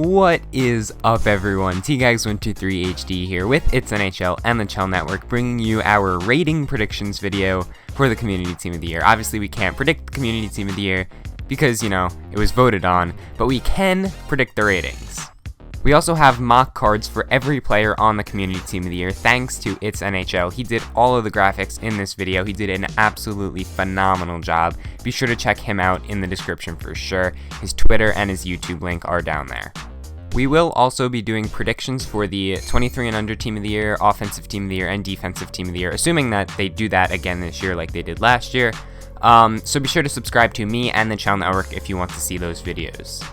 What is up, everyone? TGags123HD here with It's NHL and the Chell Network, bringing you our rating predictions video for the Community Team of the Year. Obviously, we can't predict the Community Team of the Year because, it was voted on, but we can predict the ratings. We also have mock cards for every player on the Community Team of the Year, thanks to It's NHL. He did all of the graphics in this video. He did an absolutely phenomenal job. Be sure to check him out in the description for sure. His Twitter and his YouTube link are down there. We will also be doing predictions for the 23 and under Team of the Year, Offensive Team of the Year, and Defensive Team of the Year, assuming that they do that again this year like they did last year. So be sure to subscribe to me and the Chell Network if you want to see those videos.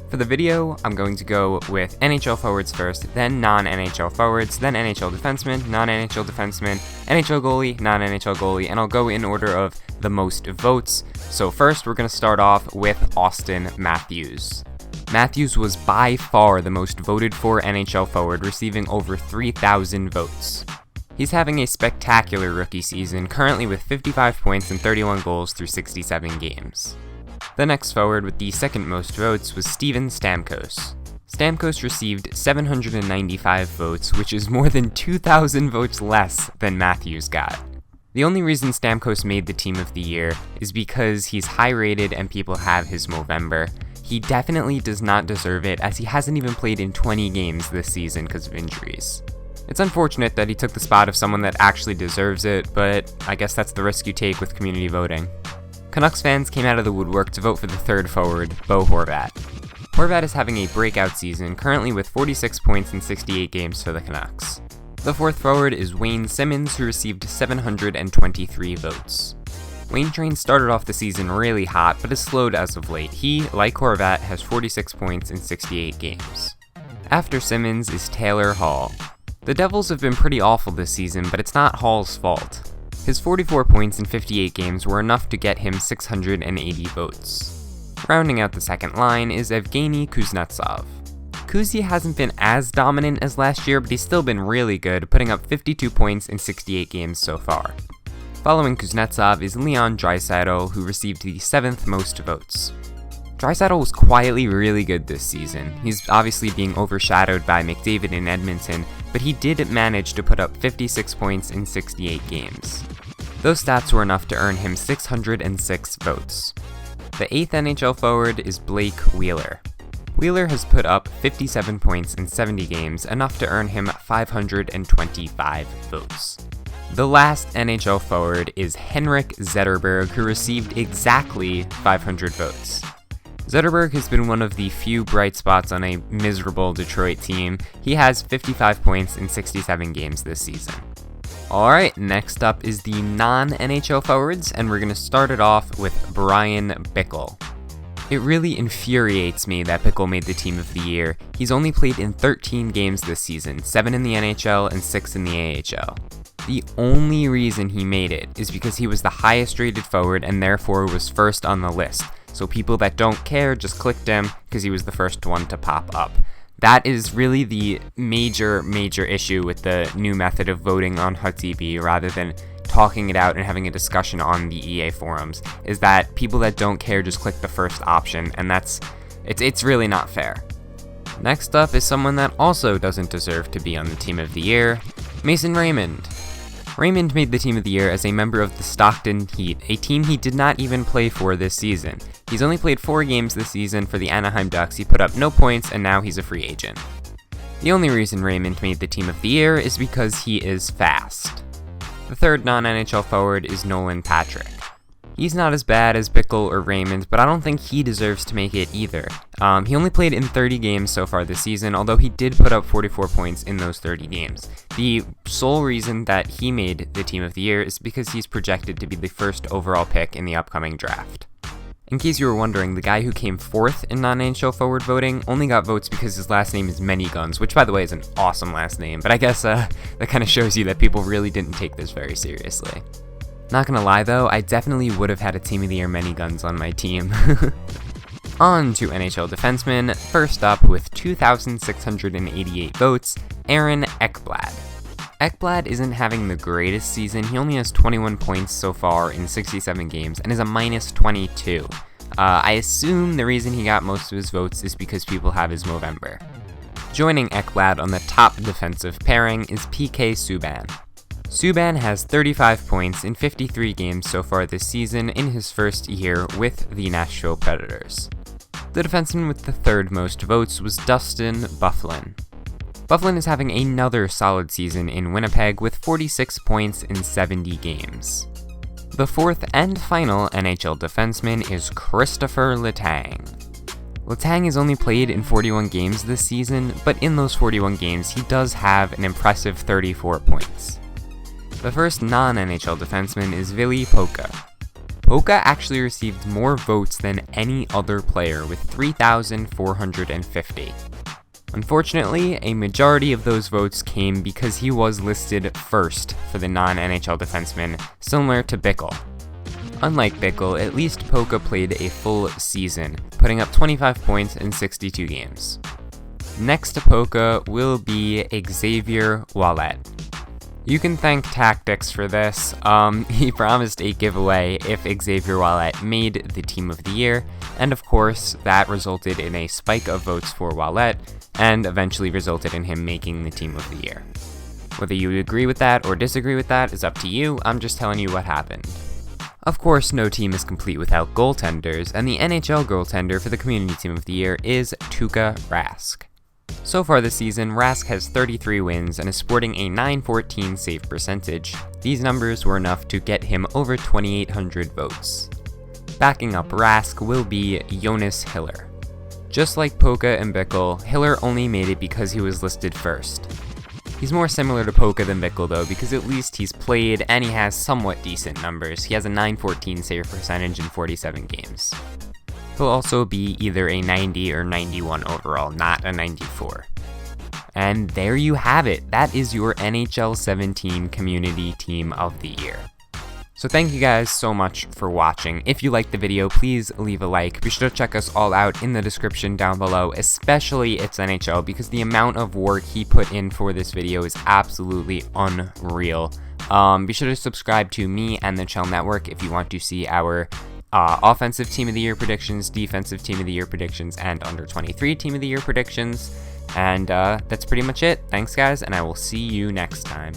For the video, I'm going to go with NHL forwards first, then non-NHL forwards, then NHL defenseman, non-NHL defenseman, NHL goalie, non-NHL goalie, and I'll go in order of the most votes. So first, we're going to start off with Auston Matthews. Matthews was by far the most voted for NHL forward, receiving over 3,000 votes. He's having a spectacular rookie season, currently with 55 points and 31 goals through 67 games. The next forward with the second most votes was Steven Stamkos. Stamkos received 795 votes, which is more than 2,000 votes less than Matthews got. The only reason Stamkos made the Team of the Year is because he's high rated and people have his Movember. He definitely does not deserve it, as he hasn't even played in 20 games this season because of injuries. It's unfortunate that he took the spot of someone that actually deserves it, but I guess that's the risk you take with community voting. Canucks fans came out of the woodwork to vote for the third forward, Bo Horvat. Horvat is having a breakout season, currently with 46 points in 68 games for the Canucks. The fourth forward is Wayne Simmonds, who received 723 votes. Wayne Train started off the season really hot, but has slowed as of late. He, like Horvat, has 46 points in 68 games. After Simmonds is Taylor Hall. The Devils have been pretty awful this season, but it's not Hall's fault. His 44 points in 58 games were enough to get him 680 votes. Rounding out the second line is Evgeny Kuznetsov. Kuzi hasn't been as dominant as last year, but he's still been really good, putting up 52 points in 68 games so far. Following Kuznetsov is Leon Draisaitl, who received the 7th most votes. Draisaitl was quietly really good this season. He's obviously being overshadowed by McDavid in Edmonton, but he did manage to put up 56 points in 68 games. Those stats were enough to earn him 606 votes. The 8th NHL forward is Blake Wheeler. Wheeler has put up 57 points in 70 games, enough to earn him 525 votes. The last NHL forward is Henrik Zetterberg, who received exactly 500 votes. Zetterberg has been one of the few bright spots on a miserable Detroit team. He has 55 points in 67 games this season. Alright, next up is the non-NHL forwards, and we're going to start it off with Brian Bickle. It really infuriates me that Bickle made the Team of the Year. He's only played in 13 games this season, 7 in the NHL and 6 in the AHL. The only reason he made it is because he was the highest rated forward and therefore was first on the list. So people that don't care just clicked him because he was the first one to pop up. That is really the major issue with the new method of voting on HUTTV rather than talking it out and having a discussion on the EA forums, is that people that don't care just click the first option, and it's really not fair. Next up is someone that also doesn't deserve to be on the Team of the Year, Mason Raymond. Raymond made the Team of the Year as a member of the Stockton Heat, a team he did not even play for this season. He's only played 4 games this season for the Anaheim Ducks. He put up no points, and now he's a free agent. The only reason Raymond made the Team of the Year is because he is fast. The third non-NHL forward is Nolan Patrick. He's not as bad as Bickle or Raymond, but I don't think he deserves to make it either. He only played in 30 games so far this season, although he did put up 44 points in those 30 games. The sole reason that he made the Team of the Year is because he's projected to be the first overall pick in the upcoming draft. In case you were wondering, the guy who came 4th in non-NHL forward voting only got votes because his last name is Manyguns, which by the way is an awesome last name, but I guess that kind of shows you that people really didn't take this very seriously. Not gonna lie though, I definitely would have had a Team of the Year Manyguns on my team. On to NHL defensemen, first up with 2,688 votes, Aaron Ekblad. Ekblad isn't having the greatest season. He only has 21 points so far in 67 games and is a minus 22. I assume the reason he got most of his votes is because people have his Movember. Joining Ekblad on the top defensive pairing is PK Subban. Subban has 35 points in 53 games so far this season in his first year with the Nashville Predators. The defenseman with the third most votes was Dustin Byfuglien. Byfuglien is having another solid season in Winnipeg with 46 points in 70 games. The fourth and final NHL defenseman is Christopher Letang. Letang has only played in 41 games this season, but in those 41 games he does have an impressive 34 points. The first non-NHL defenseman is Ville Pokka. Pokka actually received more votes than any other player with 3,450. Unfortunately, a majority of those votes came because he was listed first for the non-NHL defenseman, similar to Bickle. Unlike Bickle, at least Pokka played a full season, putting up 25 points in 62 games. Next to Pokka will be Xavier Wallet. You can thank Tactics for this. He promised a giveaway if Xavier Wallet made the Team of the Year, and of course, that resulted in a spike of votes for Wallet, and eventually resulted in him making the Team of the Year. Whether you agree with that or disagree with that is up to you, I'm just telling you what happened. Of course, no team is complete without goaltenders, and the NHL goaltender for the Community Team of the Year is Tuukka Rask. So far this season, Rask has 33 wins and is sporting a .914 save percentage. These numbers were enough to get him over 2,800 votes. Backing up Rask will be Jonas Hiller. Just like Pokka and Bickle, Hiller only made it because he was listed first. He's more similar to Pokka than Bickle though, because at least he's played and he has somewhat decent numbers. He has a .914 save percentage in 47 games. He'll also be either a 90 or 91 overall, not a 94. And there you have it. That is your NHL 17 Community Team of the Year. So thank you guys so much for watching. If you liked the video, please leave a like. Be sure to check us all out in the description down below, especially It's NHL, because the amount of work he put in for this video is absolutely unreal. Be sure to subscribe to me and the Nhl Network if you want to see our offensive Team of the Year predictions, defensive Team of the Year predictions, and under 23 Team of the Year predictions. And that's pretty much it. Thanks guys, and I will see you next time.